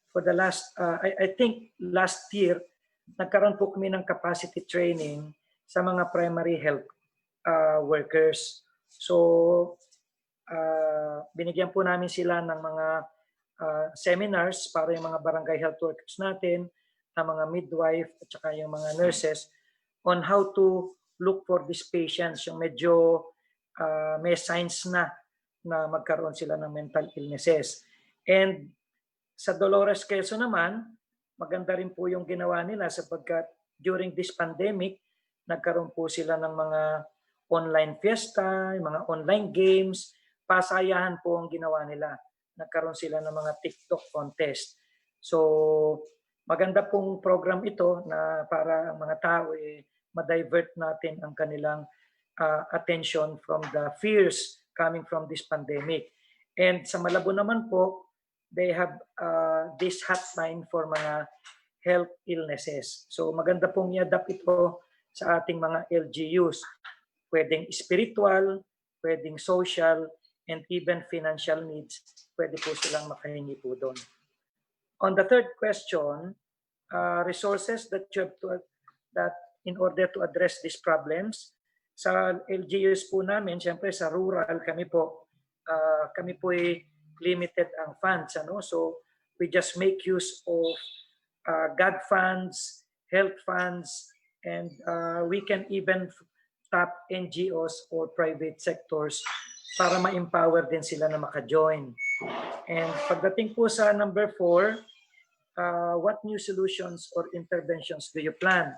for the last, I think last year, nagkaroon po kami ng capacity training sa mga primary health workers. So, binigyan po namin sila ng mga seminars para yung mga barangay health workers natin, ng mga midwife at saka yung mga nurses on how to look for these patients, yung medyo may signs na magkaroon sila ng mental illnesses. And sa Dolores Quezon naman, maganda rin po yung ginawa nila sapagkat during this pandemic, nagkaroon po sila ng mga online fiesta, mga online games, pasayahan po ang ginawa nila. Nagkaroon sila ng mga TikTok contest. So, maganda pong program ito na para ang mga tao ma-divert natin ang kanilang attention from the fears coming from this pandemic. And sa Malabo naman po, they have this hotline for mga health illnesses. So maganda pong i-adapt ito sa ating mga LGUs. Pwedeng spiritual, pwedeng social, and even financial needs. Pwede po silang makahingi po doon. On the third question, resources that you have to, that in order to address these problems, sa LGUs po namin, siyempre sa rural kami po limited ang funds. So we just make use of God funds, health funds, and we can even tap NGOs or private sectors para ma-empower din sila na maka-join. And pagdating po sa number 4, what new solutions or interventions do you plan?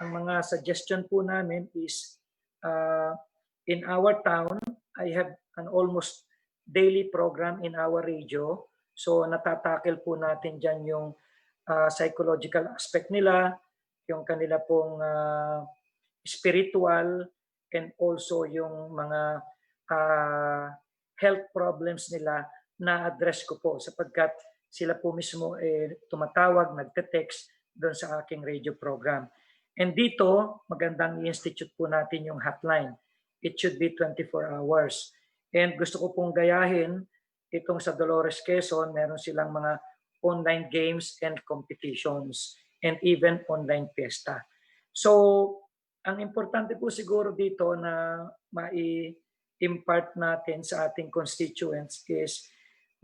Ang mga suggestion po namin is in our town, I have an almost daily program in our radio. So natatakel po natin dyan yung psychological aspect nila, yung kanila pong spiritual, and also yung mga health problems nila na address ko po sapagkat sila po mismo tumatawag, nagte-text doon sa aking radio program. And dito, magandang i-institute po natin yung hotline. It should be 24 hours. And gusto ko pong gayahin, itong sa Dolores Quezon, meron silang mga online games and competitions and even online fiesta. So, ang importante po siguro dito na mai-impart natin sa ating constituents is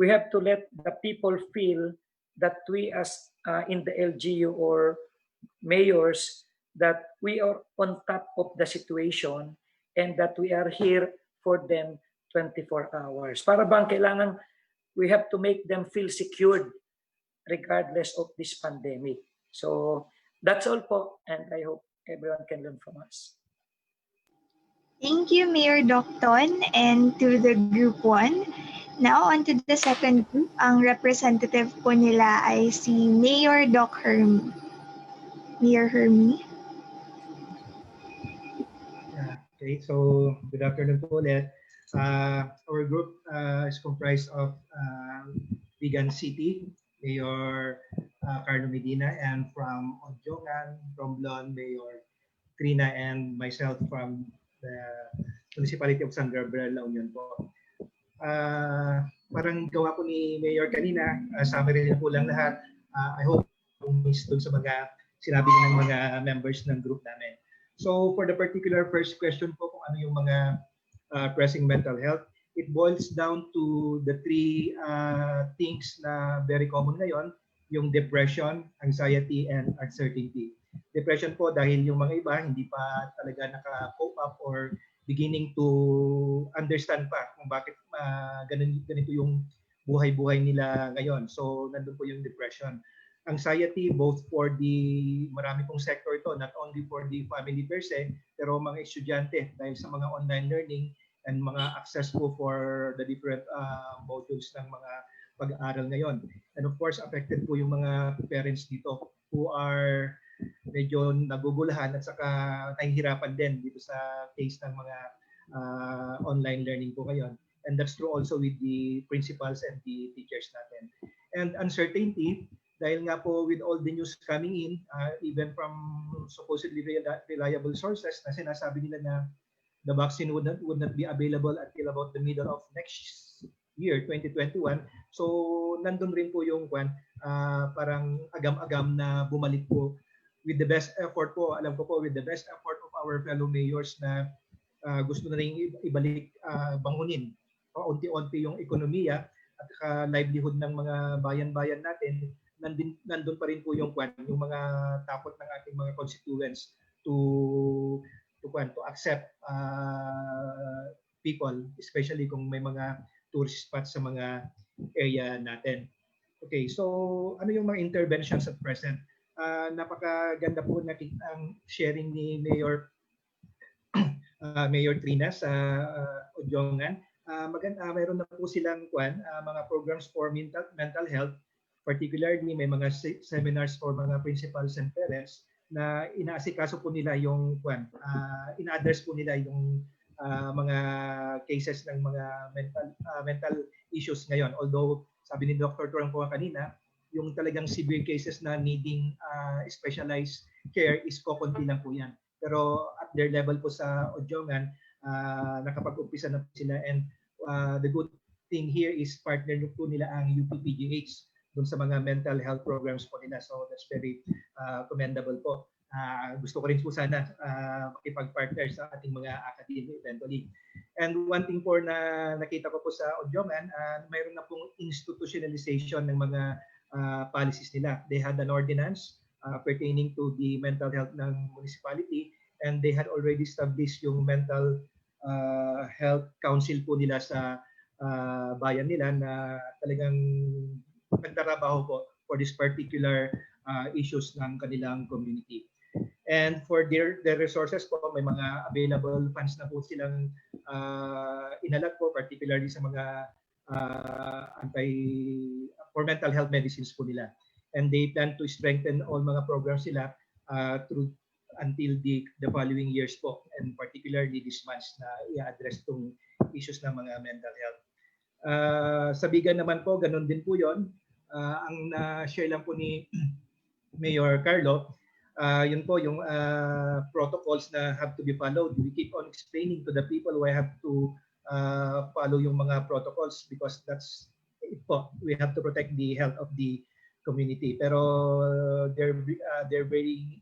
we have to let the people feel that we as in the LGU or mayors, that we are on top of the situation and that we are here for them 24 hours. Para bang kailangan we have to make them feel secured regardless of this pandemic. So that's all po, and I hope everyone can learn from us. Thank you, Mayor Docton, and to the Group 1. Now, on to the second group. Ang representative po nila ay si Mayor Doc Hermie. Mayor Hermie. Okay, so good afternoon po ulit. Our group is comprised of Vigan City, Mayor Carlo Medina, and from Odjongan, Romblon, Mayor Trina, and myself from the Municipality of San Gabriel, La Union po. Parang gawa po ni Mayor kanina, summary rin po lang lahat. I hope miss doon sa mga sinabi ng mga members ng group namin. So for the particular first question po kung ano yung mga pressing mental health, it boils down to the three things na very common ngayon, yung depression, anxiety, and uncertainty. Depression po dahil yung mga iba hindi pa talaga naka-cope up or beginning to understand pa kung bakit ganito yung buhay-buhay nila ngayon. So nandun po yung depression. Anxiety both for the marami pong sector ito, not only for the family per se, pero mga estudyante dahil sa mga online learning and mga access po for the different modules ng mga pag-aaral ngayon. And of course, affected po yung mga parents dito who are medyo nagugulahan at saka nahihirapan din dito sa case ng mga online learning po ngayon. And that's true also with the principals and the teachers natin. And uncertainty, dahil nga po with all the news coming in, even from supposedly reliable sources na sinasabi nila na the vaccine would not be available until about the middle of next year, 2021, So nandun rin po yung parang agam-agam na bumalik po with the best effort po, alam ko po, with the best effort of our fellow mayors na gusto na rin ibalik, bangunin unti-unti yung ekonomiya at livelihood ng mga bayan-bayan natin. Nandun pa rin po yung mga takot ng ating mga constituents to accept people, especially kung may mga tourist spots sa mga area natin. Okay, so ano yung mga interventions at present? Napakaganda po ang sharing ni Mayor Trina sa Odjongan. Mayroon na po silang mga programs for mental health, particularly may mga seminars for mga principals and parents na inaasikaso po nila yung ina-address po nila yung mga cases ng mga mental issues ngayon. Although sabi ni Dr. Turang po kanina, yung talagang severe cases na needing specialized care is kukunti lang po yan. Pero at their level po sa Odjongan, nakapag-umpisa na po sila, and the good thing here is partner po nila ang UPPGH dun sa mga mental health programs po nila. So that's very commendable po. Gusto ko rin po sana makipag-partner sa ating mga academy eventually. And one thing po na nakita ko po sa Odjongan, mayroon na pong institutionalization ng mga policies nila. They had an ordinance pertaining to the mental health ng municipality, and they had already established yung mental health council po nila sa bayan nila na talagang nagtatrabaho po for this particular issues ng kanilang community. And for their resources po, may mga available funds na po silang inalat po, particularly sa mga for mental health medicines po nila. And they plan to strengthen all mga programs nila through until the following years po, and particularly this month na i-address itong issues ng mga mental health. Sa Bigan naman po, ganun din po yon. Ang share lang po ni Mayor Carlo, yun po yung protocols na have to be followed. We keep on explaining to the people why have to follow yung mga protocols, because that's it po. We have to protect the health of the community. Pero they're very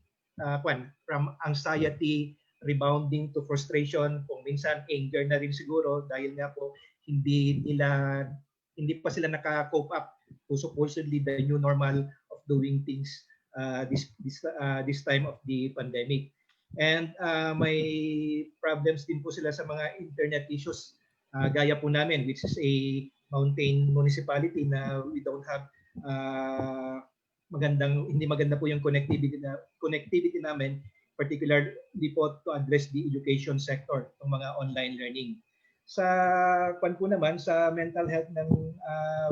from anxiety rebounding to frustration, kung minsan anger na rin siguro dahil nga po hindi pa sila naka-cope up to supposedly the new normal of doing things this time of the pandemic. And may problems din po sila sa mga internet issues, gaya po namin, which is a mountain municipality na we don't have hindi maganda po yung connectivity namin, particularly po to address the education sector, ng mga online learning. Sa naman sa mental health ng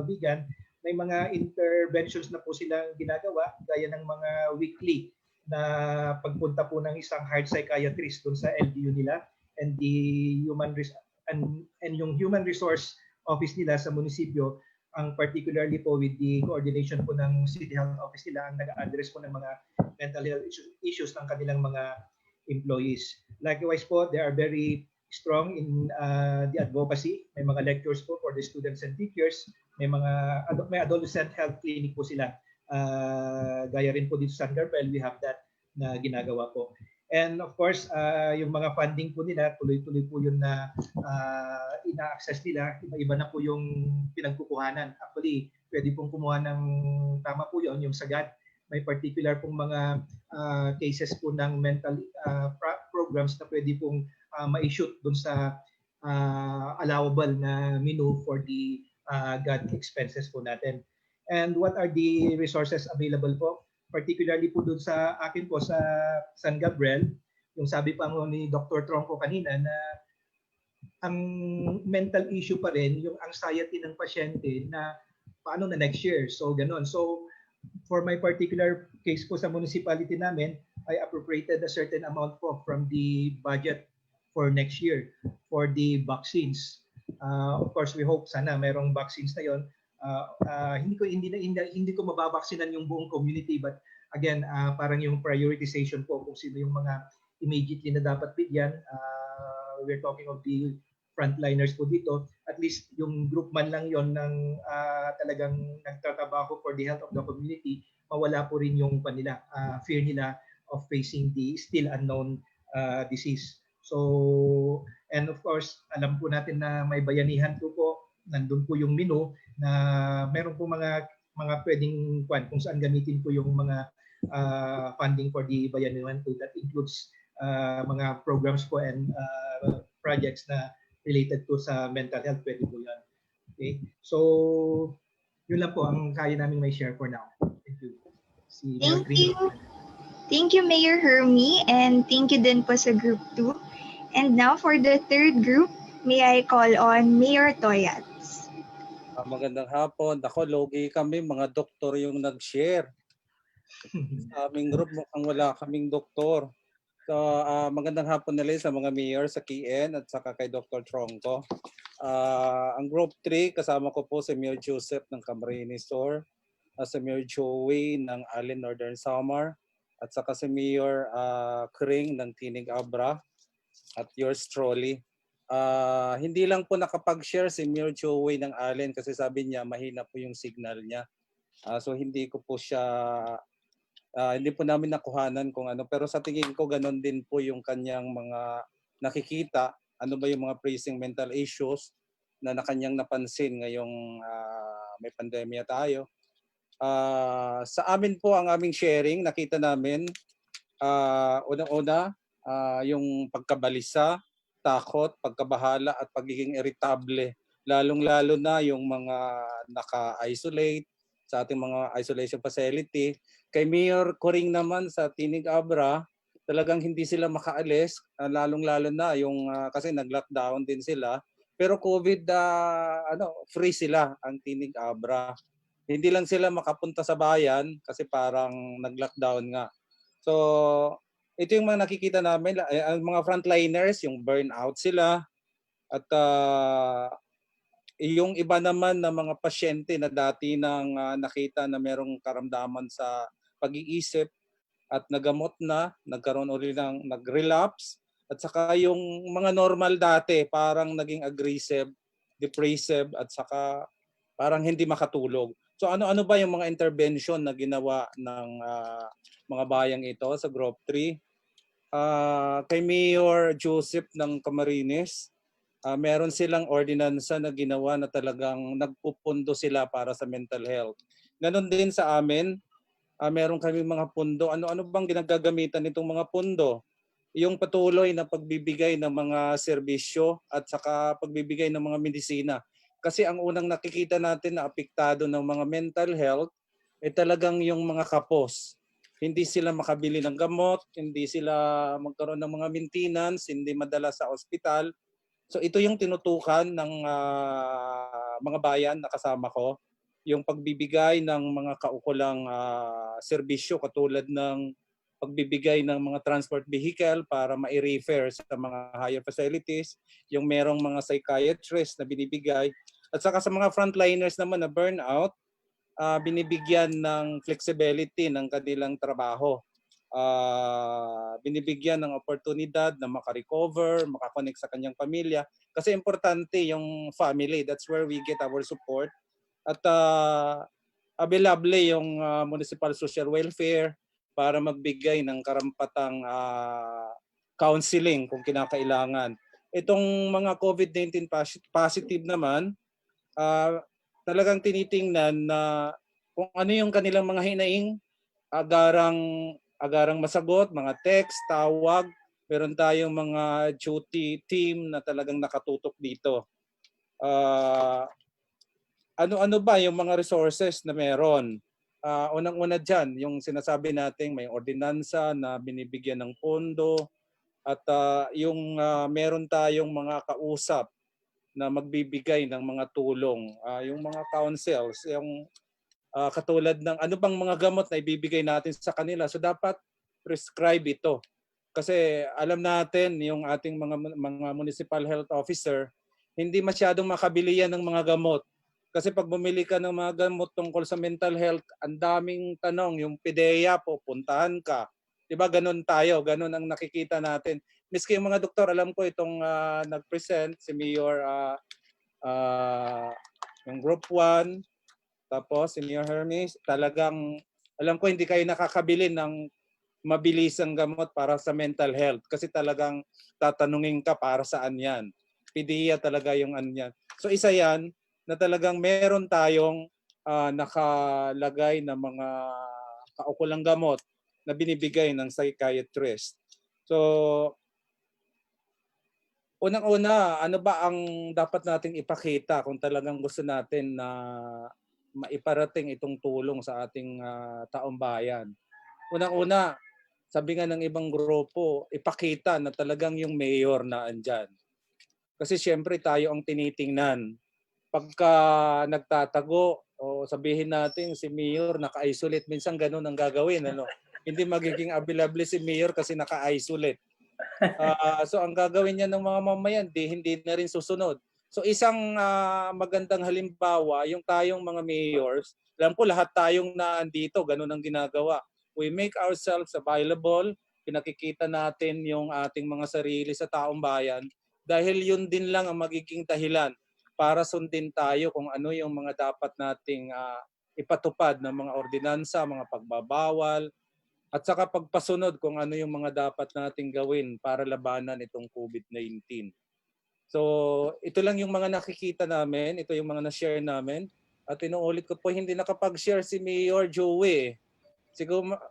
Bigan, may mga interventions na po silang ginagawa, gaya ng mga weekly na pagpunta po ng isang heart psychiatrist doon sa LGU nila, and the yung human resource office nila sa munisipyo, ang particularly po with the coordination po ng City Health Office nila, ang nag-address po ng mga mental health issues ng kanilang mga employees. Likewise po, they are very strong in the advocacy. May mga lectures po for the students and teachers. May adolescent health clinic po sila. Gaya rin po dito sa San Gabriel, we have that na ginagawa po. And of course, yung mga funding po nila, tuloy-tuloy po yun na ina-access nila. Iba-iba na po yung pinagkukuhanan. Actually, pwede pong kumuha ng tama po yun, yung sagad. May particular pong mga cases po ng mental programs na pwede pong ma-shoot dun sa allowable na menu for the GAD expenses po natin. And what are the resources available po? Particularly po dun sa akin po sa San Gabriel, yung sabi pa mo ni Dr. Tronco kanina na ang mental issue pa rin, yung anxiety ng pasyente na paano na next year. So ganun. So for my particular case po sa municipality namin, I appropriated a certain amount po from the budget for next year for the vaccines. Of course, we hope sana mayroong vaccines na yon. Hindi ko mababaksinan yung buong community, but again, parang yung prioritization po kung sino yung mga immediately na dapat bigyan. We're talking of the frontliners po dito, at least yung group man lang yon ng talagang nagtatrabaho for the health of the community, mawala po rin yung fear nila of facing the still unknown disease. So, and of course, alam po natin na may bayanihan po, nandun po yung menu na meron po mga pwedeng kung saan gamitin po yung mga funding for the bayanihan po. That includes mga programs po and projects na related po sa mental health, pwede po yan. Okay? So, yun lang po ang kaya namin may share for now. Thank you. Thank you. Thank you, Mayor Hermie, and thank you din po sa Group 2. And now for the third group, may I call on Mayor Toyats. Magandang hapon. Ako, logi kami, mga doktor yung nag-share. Sa aming group, mukhang wala kaming doktor. So, magandang hapon nila sa mga mayor sa KN at saka kay Dr. Tronco. Ang group 3, kasama ko po si Mayor Joseph ng Camarines Sur, si Mayor Joey ng Allen Northern Samar, at saka si Mayor Kring ng Tinig Abra, at yours truly. Hindi lang po nakapag-share si Mayor Joey ng Allen kasi sabi niya mahina po yung signal niya. So hindi ko po siya hindi po namin nakuhanan kung ano, pero sa tingin ko ganon din po yung kanyang mga nakikita, ano ba yung mga pressing mental issues na kanyang napansin ngayong may pandemya tayo. Sa amin po ang aming sharing, nakita namin unang-una yung pagkabalisa, takot, pagkabahala at pagiging irritable, lalong-lalo na yung mga naka-isolate sa ating mga isolation facility. Kay Mayor Coring naman sa Tinig Abra, talagang hindi sila makaalis, lalong-lalo na yung kasi nag-lockdown din sila. Pero COVID free sila ang Tinig Abra. Hindi lang sila makapunta sa bayan kasi parang nag-lockdown nga. So, ito yung mga nakikita namin, ang mga frontliners, yung burnout sila at yung iba naman na mga pasyente na dati nang nakita na merong karamdaman sa pag-iisip at nagamot na, nagkaroon ulit ng nag-relapse, at saka yung mga normal dati parang naging aggressive, depressive, at saka parang hindi makatulog. So ano-ano ba yung mga intervention na ginawa ng mga bayang ito sa Group 3? Kay Mayor Joseph ng Camarines, meron silang ordinansa na ginawa na talagang nagpupundo sila para sa mental health. Ganon din sa amin, meron kami mga pundo. Ano-ano bang ginagagamitan nitong mga pundo? Yung patuloy na pagbibigay ng mga serbisyo at saka pagbibigay ng mga medisina. Kasi ang unang nakikita natin na apektado ng mga mental health ay talagang yung mga kapos. Hindi sila makabili ng gamot, hindi sila magkaroon ng mga maintenance, hindi madala sa ospital. So ito yung tinutukan ng mga bayan na kasama ko, yung pagbibigay ng mga kaukulang serbisyo katulad ng pagbibigay ng mga transport vehicle para ma-refer sa mga higher facilities, yung merong mga psychiatrists na binibigay, at saka sa mga frontliners naman na burnout, binibigyan ng flexibility ng kanilang trabaho. Binibigyan ng oportunidad na makarecover, makakonect sa kanyang pamilya. Kasi importante yung family. That's where we get our support. At available yung municipal social welfare para magbigay ng karampatang counseling kung kinakailangan. Itong mga COVID-19 positive naman, talagang tinitingnan na kung ano yung kanilang mga hinaing, agarang masagot, mga text, tawag. Meron tayong mga duty team na talagang nakatutok dito. Ano-ano ba yung mga resources na meron? Unang-una dyan, yung sinasabi natin may ordinansa na binibigyan ng pondo at yung meron tayong mga kausap na magbibigay ng mga tulong. Yung mga councils, yung katulad ng ano bang mga gamot na ibibigay natin sa kanila. So dapat prescribe ito. Kasi alam natin yung ating mga municipal health officer, hindi masyadong makabili yan ng mga gamot. Kasi pag bumili ka ng mga gamot tungkol sa mental health, ang daming tanong, yung PDEA po, puntahan ka. 'Di ba ganun tayo, ganun ang nakikita natin. Miski yung mga doktor, alam ko itong nag-present, si Mayor, yung Group 1, tapos si Mayor Hermes, talagang alam ko hindi kayo nakakabili ng mabilisang gamot para sa mental health kasi talagang tatanungin ka para saan yan. PDEA talaga yung ano yan. So isa yan na talagang meron tayong nakalagay na mga kaukulang gamot na binibigay ng psychiatrist. So unang-una, ano ba ang dapat nating ipakita kung talagang gusto natin na maiparating itong tulong sa ating taong bayan? Unang-una, sabi nga ng ibang grupo, ipakita na talagang yung mayor na andyan. Kasi siyempre tayo ang tinitingnan. Pagka nagtatago, o sabihin natin si mayor naka-isolate, minsan ganun ang gagawin. Ano? Hindi magiging available si mayor kasi naka-isolate. So ang gagawin niya ng mga mamayan, hindi na rin susunod. So isang magandang halimbawa, yung tayong mga mayors, alam ko lahat tayong naandito, ganun ang ginagawa. We make ourselves available, pinakikita natin yung ating mga sarili sa taong bayan dahil yun din lang ang magiging dahilan para sundin tayo kung ano yung mga dapat nating ipatupad ng mga ordinansa, mga pagbabawal, at saka pagpasunod kung ano yung mga dapat nating gawin para labanan itong COVID-19. So ito lang yung mga nakikita namin, ito yung mga na-share namin. At inuulit ko po, hindi nakapag-share si Mayor Joey.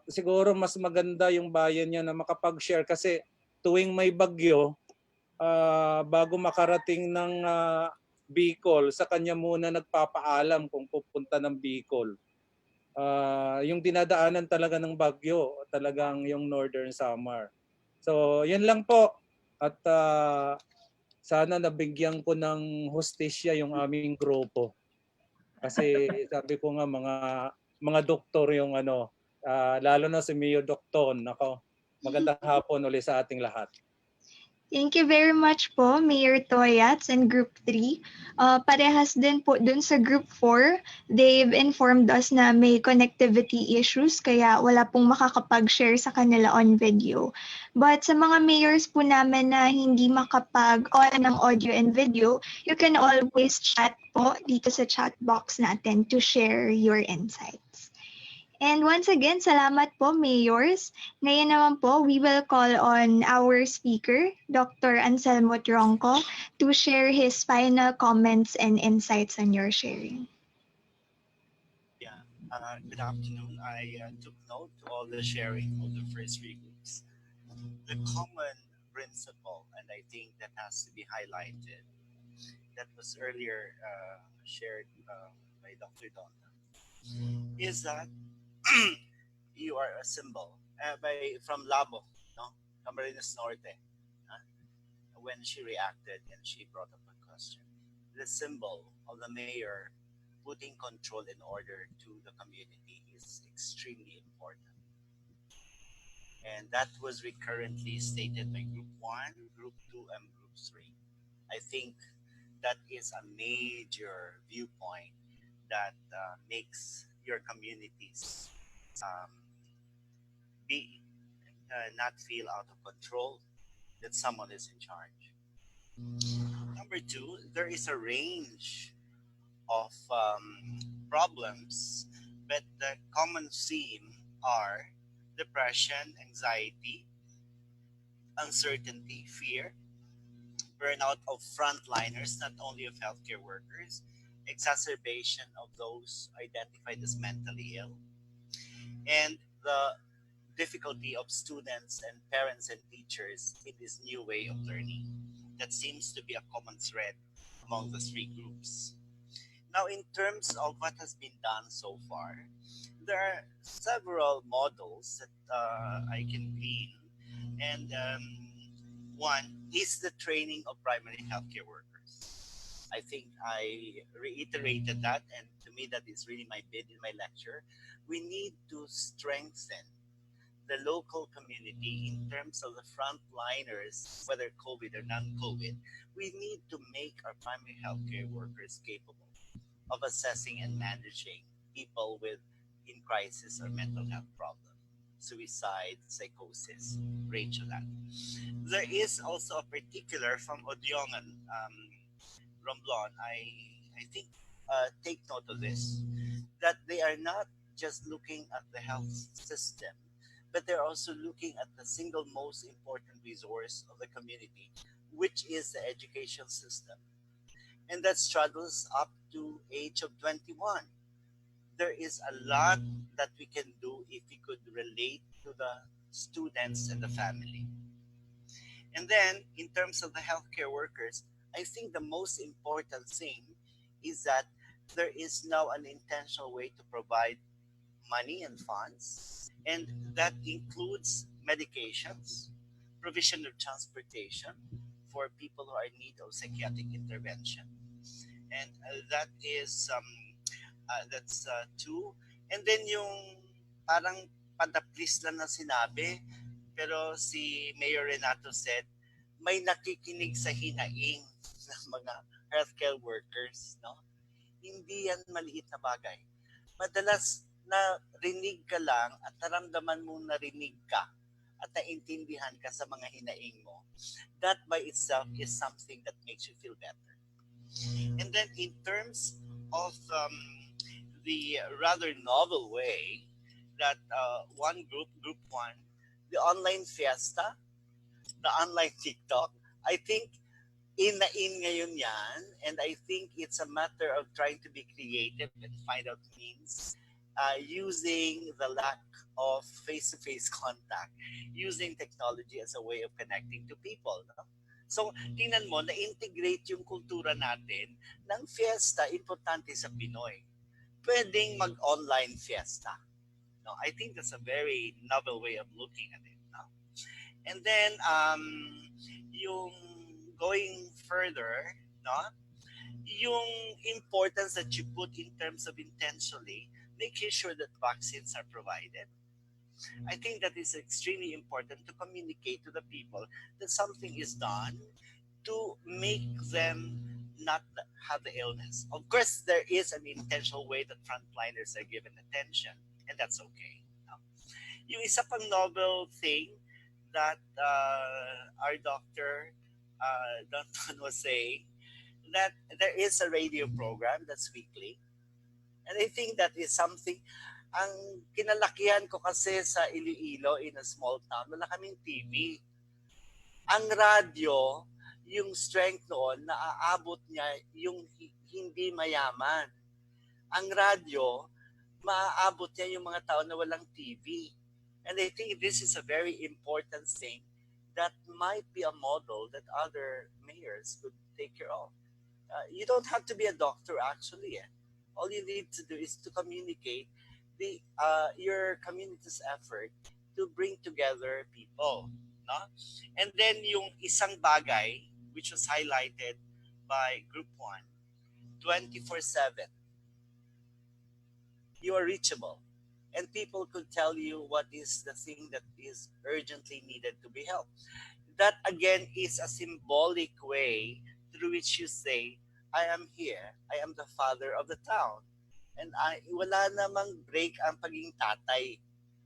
Siguro mas maganda yung bayan niya na makapag-share kasi tuwing may bagyo, bago makarating ng Bicol, sa kanya muna nagpapaalam kung pupunta ng Bicol. Yung dinadaanan talaga ng bagyo, talagang yung Northern Samar. So yun lang po. At sana nabigyan ko ng hustisya yung aming grupo. Kasi sabi ko nga mga doktor yung lalo na si Mio Docton. Nako, magandang hapon ulit sa ating lahat. Thank you very much po, Mayor Toyats and Group 3. Parehas din po dun sa Group 4, they've informed us na may connectivity issues kaya wala pong makakapag-share sa kanila on video. But sa mga mayors po namin na hindi makapag-on ng audio and video, you can always chat po dito sa chat box natin to share your insights. And once again, salamat po, Mayors. Ngayon naman po, we will call on our speaker, Dr. Anselmo Tronco, to share his final comments and insights on your sharing. Yeah, good afternoon. I took note to all the sharing of the first three groups. The common principle, and I think that has to be highlighted, that was earlier shared by Dr. Donna, is that you are a symbol from Labo, no, Camarines Norte, uh, when she reacted and she brought up a question. The symbol of the mayor putting control and order to the community is extremely important. And that was recurrently stated by Group 1, Group 2, and Group 3. I think that is a major viewpoint that makes your communities um, be not feel out of control, that someone is in charge. Number two, there is a range of problems, but the common theme are depression, anxiety, uncertainty, fear, burnout of frontliners, not only of healthcare workers, exacerbation of those identified as mentally ill, and the difficulty of students and parents and teachers in this new way of learning. That seems to be a common thread among the three groups. Now, in terms of what has been done so far, there are several models that I can glean. And one is the training of primary healthcare workers. I think I reiterated that, and to me, that is really my bid in my lecture. We need to strengthen the local community in terms of the frontliners, whether COVID or non-COVID. We need to make our primary healthcare workers capable of assessing and managing people with in crisis or mental health problems. suicide, psychosis, range of that. There is also a particular from Odiongan, Romblon. I think take note of this, that they are not just looking at the health system, but they're also looking at the single most important resource of the community, which is the education system. And that straddles up to age of 21. There is a lot that we can do if we could relate to the students and the family. And then, in terms of the healthcare workers, I think the most important thing is that there is now an intentional way to provide money and funds, and that includes medications, provision of transportation for people who are in need of psychiatric intervention, and that's two. And then yung parang padaplis lang na sinabi, pero si Mayor Renato said, may nakikinig sa hinaing ng mga healthcare workers, no? Hindi yan maliit na bagay. Madalas na rinig ka lang at naramdaman mo narinig ka at naintindihan ka sa mga hinaing mo. That by itself is something that makes you feel better. And then in terms of the rather novel way that one group one, the online fiesta, the online TikTok, I think in na in ngayon yan, and I think it's a matter of trying to be creative and find out means using the lack of face-to-face contact, using technology as a way of connecting to people. No? So, tingnan mo, na-integrate yung kultura natin ng fiesta, importante sa Pinoy. Pwedeng mag-online fiesta. No, I think that's a very novel way of looking at it. No? And then, yung going further, no? Yung importance that you put in terms of intentionally making sure that vaccines are provided. I think that is extremely important to communicate to the people that something is done to make them not have the illness. Of course, there is an intentional way that frontliners are given attention, and that's okay. No? Yung isa pang novel thing that our doctor, Don was saying, that there is a radio program that's weekly. And I think that is something, ang kinalakihan ko kasi sa Iloilo in a small town, wala kaming TV. Ang radyo, yung strength noon, naaabot niya yung hindi mayaman. Ang radyo, maaabot niya yung mga tao na walang TV. And I think this is a very important thing that might be a model that other mayors could take care of. You don't have to be a doctor actually. All you need to do is to communicate your community's effort to bring together people. No? And then yung isang bagay, which was highlighted by Group 1, 24/7. You are reachable. And people could tell you what is the thing that is urgently needed to be helped. That again is a symbolic way through which you say, I am here. I am the father of the town. And wala namang break ang pagiging tatay.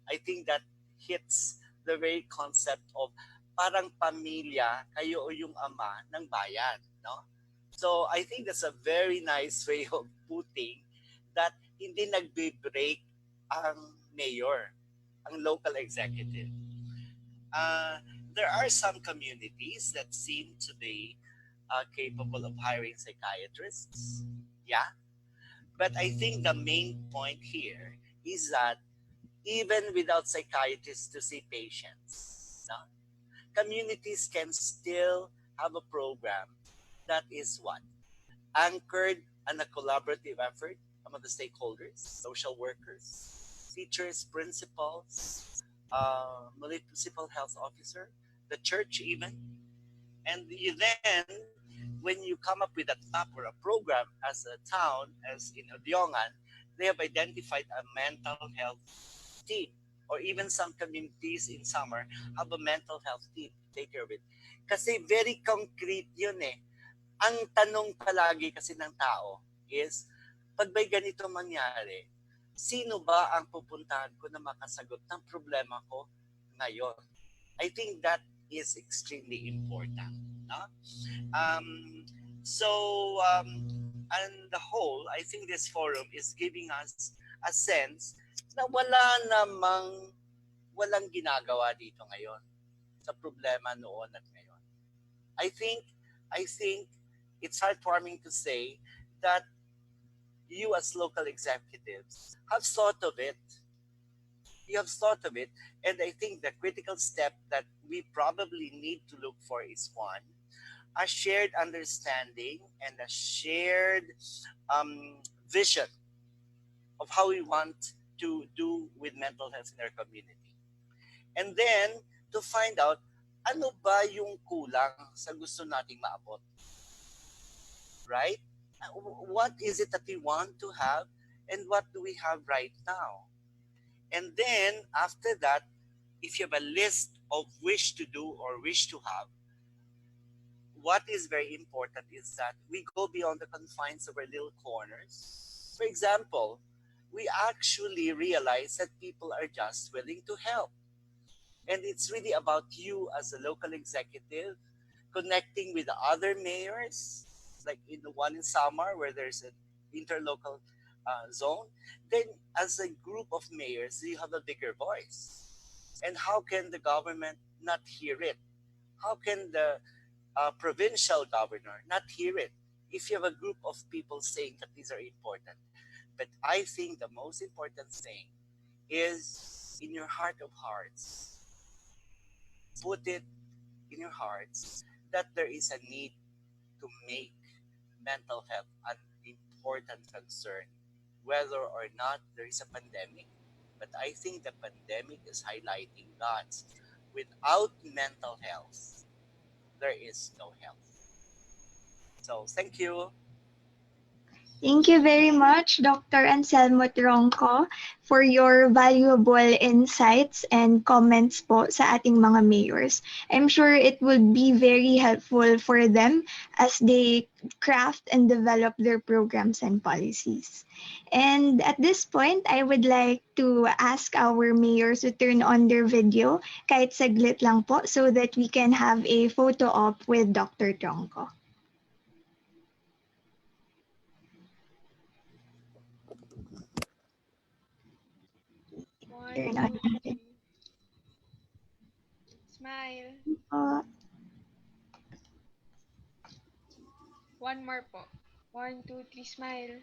I think that hits the very concept of parang pamilya, kayo o yung ama ng bayan. No? So I think that's a very nice way of putting that hindi nagbe-break ang mayor, ang local executive. There are some communities that seem to be capable of hiring psychiatrists. Yeah. But I think the main point here is that even without psychiatrists to see patients, no, communities can still have a program that is what? Anchored on a collaborative effort among the stakeholders, social workers, teachers, principals, municipal health officer, the church even. And then, when you come up with a map or a program as a town, as in Odiongan, they have identified a mental health team. Or even some communities in summer have a mental health team to take care of it. Kasi very concrete yun eh. Ang tanong palagi kasi ng tao is, pag may ganito mangyari, Sino ba ang pupuntahan ko na makasagot ng problema ko ngayon? I think that is extremely important. No? So, on the whole, I think this forum is giving us a sense na walang ginagawa dito ngayon sa problema noon at ngayon. I think it's heartwarming to say that you as local executives have thought of it. You have thought of it, and I think the critical step that we probably need to look for is one, a shared understanding and a shared vision of how we want to do with mental health in our community. And then, to find out, ano ba yung kulang sa gusto nating maabot? Right? What is it that we want to have, and what do we have right now? And then, after that, if you have a list of wish to do or wish to have, what is very important is that we go beyond the confines of our little corners. For example, we actually realize that people are just willing to help. And it's really about you as a local executive connecting with the other mayors, like in the one in Samar where there's an interlocal zone. Then as a group of mayors, you have a bigger voice. And how can the government not hear it? How can the provincial governor not hear it if you have a group of people saying that these are important? But I think the most important thing is in your heart of hearts, put it in your hearts that there is a need to make mental health an important concern, whether or not there is a pandemic. But I think the pandemic is highlighting that without mental health, there is no health. So thank you. Thank you very much, Dr. Anselmo Tronco, for your valuable insights and comments po sa ating mga mayors. I'm sure it will be very helpful for them as they craft and develop their programs and policies. And at this point, I would like to ask our mayors to turn on their video, kahit saglit lang po, so that we can have a photo op with Dr. Tronco. Turn on natin. Smile. One more po. 1, 2, 3, smile.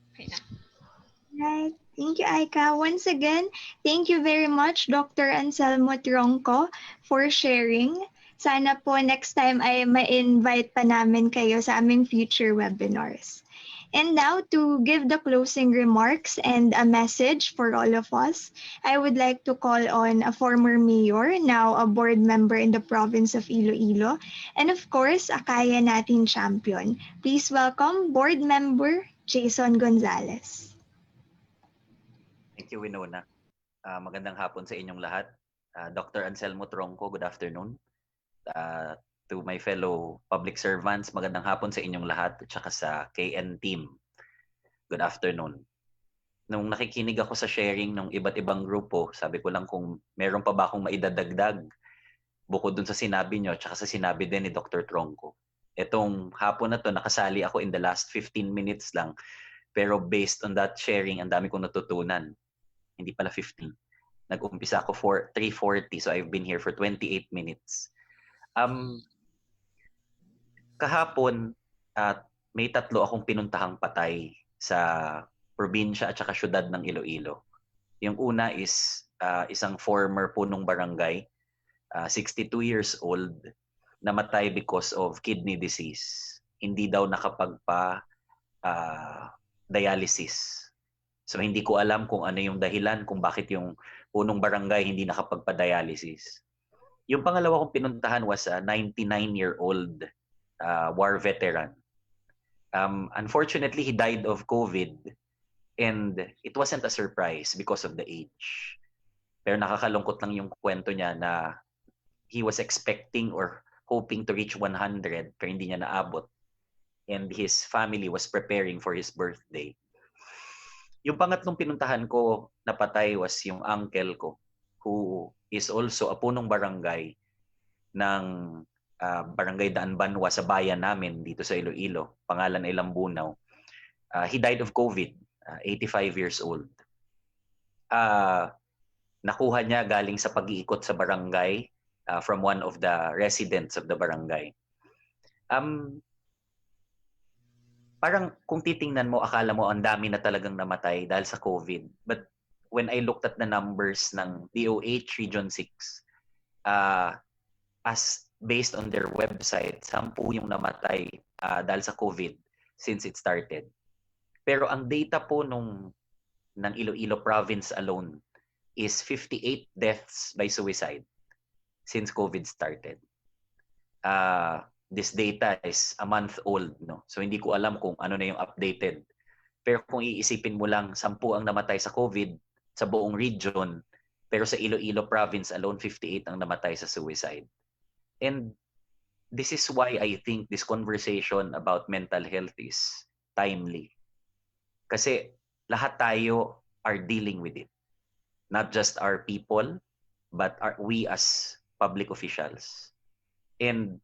Okay na. Right. Thank you, Aika. Once again, thank you very much, Dr. Anselmo Tronco, for sharing. Sana po next time ay ma-invite pa namin kayo sa aming future webinars. And now, to give the closing remarks and a message for all of us, I would like to call on a former mayor, now a board member in the province of Iloilo, and of course, a Kaya Natin champion. Please welcome board member Jason Gonzalez. Thank you, Winona. Magandang hapon sa inyong lahat. Dr. Anselmo Tronco, good afternoon. To my fellow public servants, magandang hapon sa inyong lahat at saka sa KN team. Good afternoon. Nung nakikinig ako sa sharing ng iba't ibang grupo, sabi ko lang kung meron pa ba akong maidadagdag bukod dun sa sinabi nyo at saka sa sinabi din ni Dr. Tronco. Itong hapon na to, nakasali ako in the last 15 minutes lang. Pero based on that sharing, ang dami kong natutunan. Hindi pala 15. Nag-umpisa ako for 3:40, so I've been here for 28 minutes. Kahapon, may 3 akong pinuntahang patay sa probinsya at saka syudad ng Iloilo. Yung una is isang former punong barangay, 62 years old, namatay because of kidney disease. Hindi daw nakapagpa dialysis. So hindi ko alam kung ano yung dahilan kung bakit yung punong barangay hindi nakapagpa-dialysis. Yung pangalawa kong pinuntahan was a 99-year-old war veteran. Unfortunately, he died of COVID and it wasn't a surprise because of the age. Pero nakakalungkot lang yung kwento niya na he was expecting or hoping to reach 100 pero hindi niya naabot. And his family was preparing for his birthday. Yung pangatlong pinuntahan ko na patay was yung uncle ko, who is also a punong barangay ng Barangay Daan Banwa sa bayan namin dito sa Iloilo. Pangalan ay Lambunaw. He died of COVID, 85 years old. Nakuha niya galing sa pag-iikot sa barangay from one of the residents of the barangay. Parang kung titingnan mo, akala mo ang dami na talagang namatay dahil sa COVID. But when I looked at the numbers ng DOH Region 6, as based on their website, 10 yung namatay dahil sa COVID since it started. Pero ang data po ng Iloilo province alone is 58 deaths by suicide since COVID started. This data is a month old, no? So hindi ko alam kung ano na yung updated. Pero kung iisipin mo lang, 10 ang namatay sa COVID sa buong region, pero sa Iloilo province alone, 58 ang namatay sa suicide. And this is why I think this conversation about mental health is timely. Kasi lahat tayo are dealing with it. Not just our people, but we as public officials. And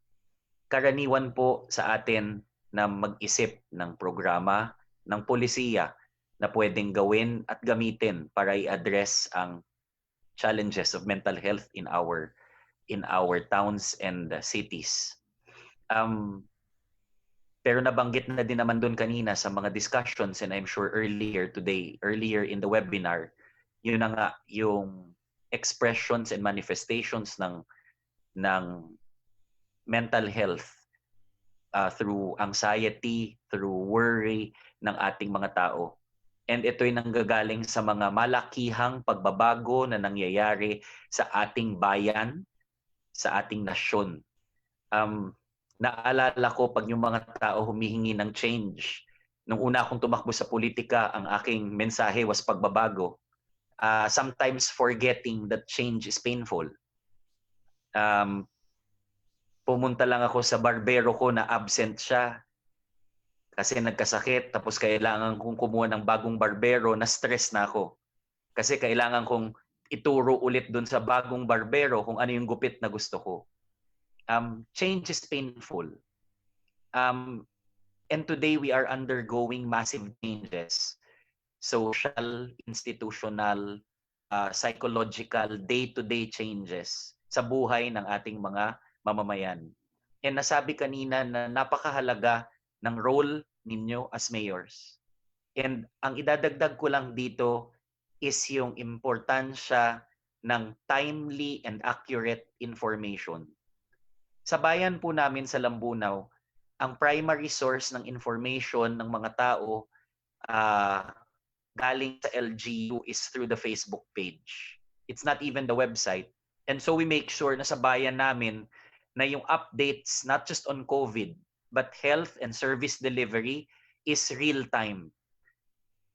karaniwan po sa atin na mag-isip ng programa, ng polisiya na pwedeng gawin at gamitin para i-address ang challenges of mental health in our towns and cities. Pero nabanggit na din naman doon kanina sa mga discussions, and I'm sure earlier in the webinar, yun na nga yung expressions and manifestations ng mental health through anxiety, through worry ng ating mga tao. And ito'y nanggagaling sa mga malakihang pagbabago na nangyayari sa ating bayan, sa ating nasyon. Naalala ko pag yung mga tao humihingi ng change. Nung una akong tumakbo sa politika, ang aking mensahe was pagbabago. Sometimes forgetting that change is painful. Pumunta lang ako sa barbero ko na absent siya kasi nagkasakit, tapos kailangan kong kumuha ng bagong barbero, na stress na ako. Kasi kailangan kong ituro ulit dun sa bagong barbero kung ano yung gupit na gusto ko. Change is painful. And today we are undergoing massive changes. Social, institutional, psychological, day-to-day changes sa buhay ng ating mga mamamayan. And nasabi kanina na napakahalaga ng role ninyo as mayors. And ang idadagdag ko lang dito is yung importansya ng timely and accurate information. Sa bayan po namin sa Lambunaw, ang primary source ng information ng mga tao galing sa LGU is through the Facebook page. It's not even the website. And so we make sure na sa bayan namin na yung updates, not just on COVID, but health and service delivery is real-time.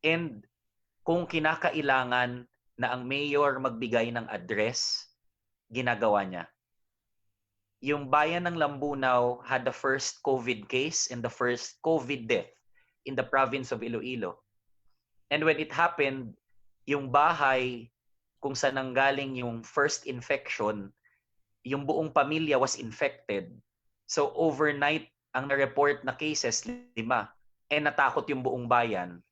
And kung kinakailangan na ang mayor magbigay ng address, ginagawa niya. Yung bayan ng Lambunaw had the first COVID case and the first COVID death in the province of Iloilo. And when it happened, yung bahay kung saan nanggaling yung first infection, yung buong pamilya was infected. So overnight, ang na-report na cases, 5. And natakot yung buong bayan.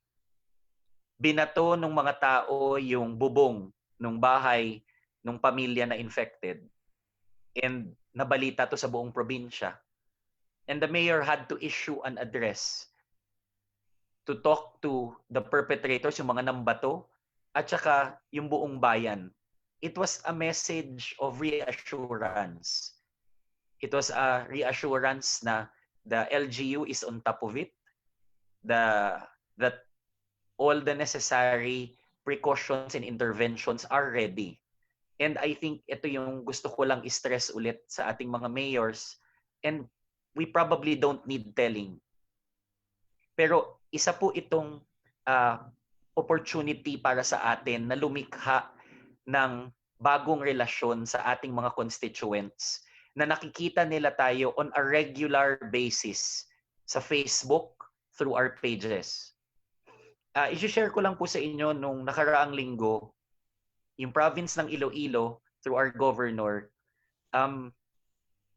Binato ng mga tao yung bubong ng bahay ng pamilya na infected. And nabalita to sa buong probinsya. And the mayor had to issue an address to talk to the perpetrators, yung mga nambato, at saka yung buong bayan. It was a message of reassurance. It was a reassurance na the LGU is on top of it, that all the necessary precautions and interventions are ready. And I think ito yung gusto ko lang i-stress ulit sa ating mga mayors, and we probably don't need telling. Pero isa po itong opportunity para sa atin na lumikha ng bagong relasyon sa ating mga constituents na nakikita nila tayo on a regular basis sa Facebook through our pages. I-share ko lang po sa inyo nung nakaraang linggo, yung province ng Iloilo through our governor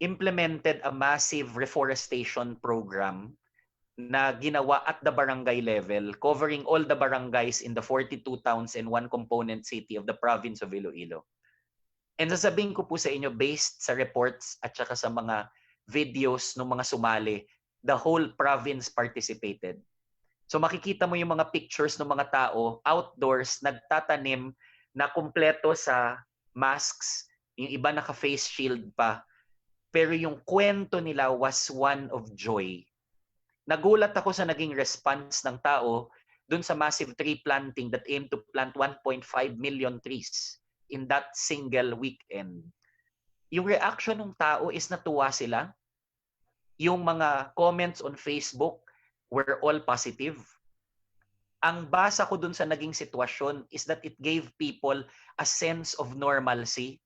implemented a massive reforestation program na ginawa at the barangay level, covering all the barangays in the 42 towns and one component city of the province of Iloilo. And sasabihin ko po sa inyo, based sa reports at saka sa mga videos ng mga sumali, the whole province participated. So makikita mo yung mga pictures ng mga tao outdoors nagtatanim na kumpleto sa masks, yung iba naka-face shield pa. Pero yung kwento nila was one of joy. Nagulat ako sa naging response ng tao dun sa massive tree planting that aimed to plant 1.5 million trees in that single weekend. Yung reaction ng tao is natuwa sila. Yung mga comments on Facebook were all positive. Ang basa ko dun sa naging sitwasyon is that it gave people a sense of normalcy.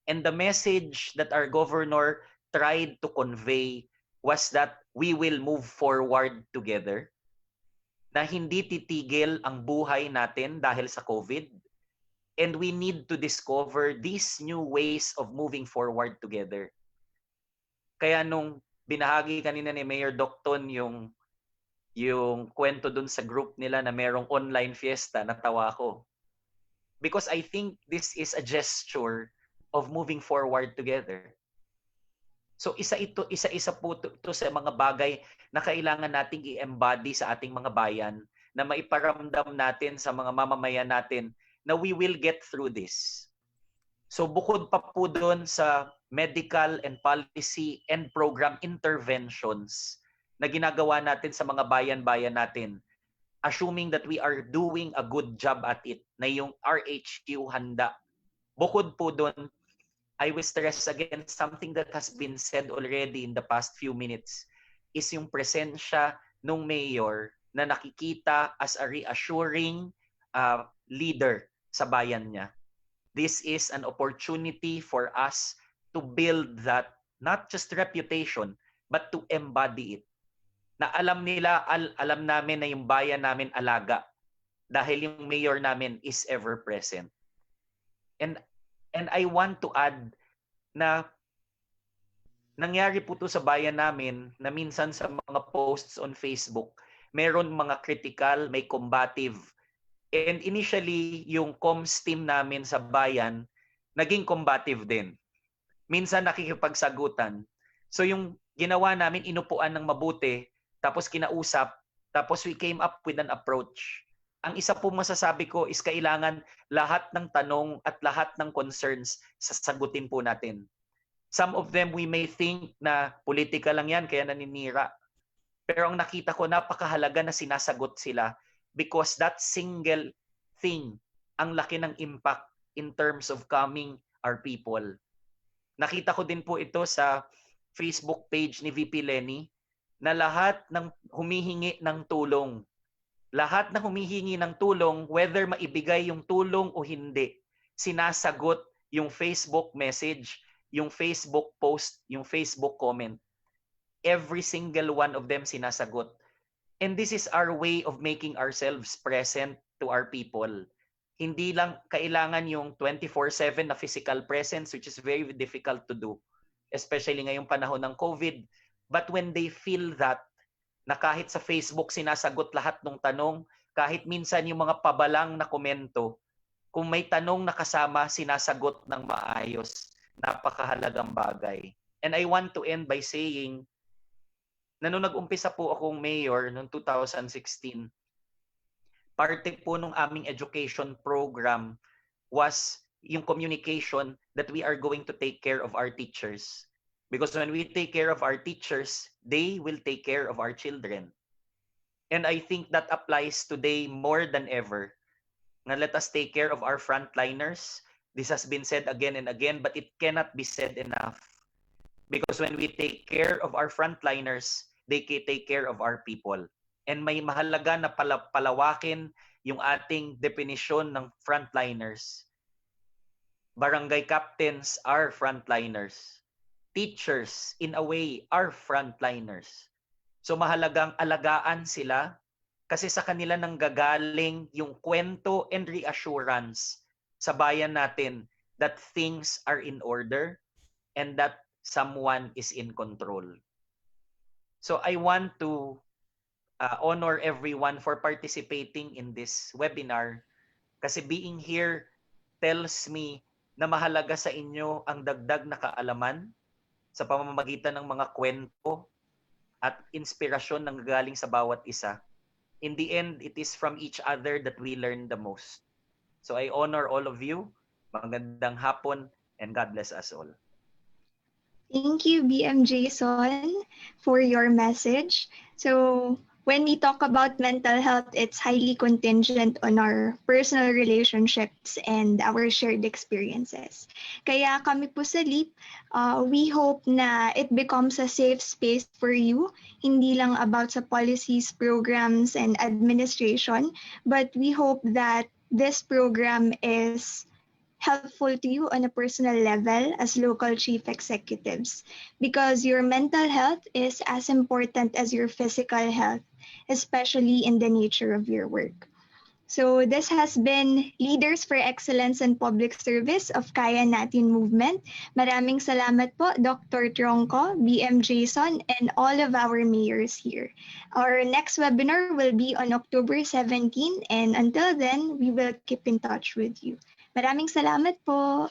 And the message that our governor tried to convey was that we will move forward together. Na hindi titigil ang buhay natin dahil sa COVID. And we need to discover these new ways of moving forward together. Kaya nung binahagi kanina ni Mayor Docton yung kwento dun sa group nila na merong online fiesta, natawa ko. Because I think this is a gesture of moving forward together. So isa-isa po to sa mga bagay na kailangan nating i-embody sa ating mga bayan, na maiparamdam natin sa mga mamamayan natin na we will get through this. So bukod pa po doon sa medical and policy and program interventions na ginagawa natin sa mga bayan-bayan natin, assuming that we are doing a good job at it, na yung RHQ handa. Bukod po doon, I will stress again something that has been said already in the past few minutes, is yung presensya ng mayor na nakikita as a reassuring leader sa bayan niya. This is an opportunity for us to build that, not just reputation, but to embody it. Na alam nila, alam namin na yung bayan namin alaga dahil yung mayor namin is ever present. And I want to add na nangyari po to sa bayan namin na minsan sa mga posts on Facebook, meron mga critical, may combative. And initially, yung comms team namin sa bayan, naging combative din. Minsan nakikipagsagutan. So yung ginawa namin, inupuan ng mabuti, tapos kinausap, tapos we came up with an approach. Ang isa po masasabi ko is kailangan lahat ng tanong at lahat ng concerns sasagutin po natin. Some of them we may think na politika lang yan, kaya naninira. Pero ang nakita ko, napakahalaga na sinasagot sila because that single thing, ang laki ng impact in terms of calming our people. Nakita ko din po ito sa Facebook page ni VP Lenny, na lahat ng humihingi ng tulong, whether maibigay yung tulong o hindi, sinasagot yung Facebook message, yung Facebook post, yung Facebook comment. Every single one of them sinasagot. And this is our way of making ourselves present to our people. Hindi lang kailangan yung 24/7 na physical presence, which is very difficult to do, especially ngayong panahon ng COVID. But when they feel that, na kahit sa Facebook sinasagot lahat ng tanong, kahit minsan yung mga pabalang na komento, kung may tanong na kasama, sinasagot ng maayos. Napakahalagang bagay. And I want to end by saying, na nung nag-umpisa po akong mayor noong 2016, parte po nung aming education program was yung communication that we are going to take care of our teachers. Because when we take care of our teachers, they will take care of our children. And I think that applies today more than ever. Now let us take care of our frontliners. This has been said again and again, but it cannot be said enough. Because when we take care of our frontliners, they take care of our people. And may mahalaga na palawakin yung ating definition ng frontliners. Barangay captains are frontliners. Teachers, in a way, are frontliners. So mahalagang alagaan sila, Kasi sa kanila nanggagaling yung kwento and reassurance sa bayan natin that things are in order and that someone is in control. So I want to honor everyone for participating in this webinar kasi being here tells me na mahalaga sa inyo ang dagdag na kaalaman sa pamamagitan ng mga kwento at inspirasyon na galing sa bawat isa. In the end, it is from each other that we learn the most. So I honor all of you. Magandang hapon and God bless us all. Thank you, BM Jason, for your message. So, when we talk about mental health, it's highly contingent on our personal relationships and our shared experiences. Kaya kami po sa LEAP, we hope na it becomes a safe space for you, hindi lang about sa policies, programs, and administration, but we hope that this program is helpful to you on a personal level as local chief executives, because your mental health is as important as your physical health, especially in the nature of your work. So this has been Leaders for Excellence in Public Service of Kaya Natin Movement. Maraming salamat po, Dr. Tronco, BM Jason, and all of our mayors here. Our next webinar will be on October 17, and until then, we will keep in touch with you. Maraming salamat po.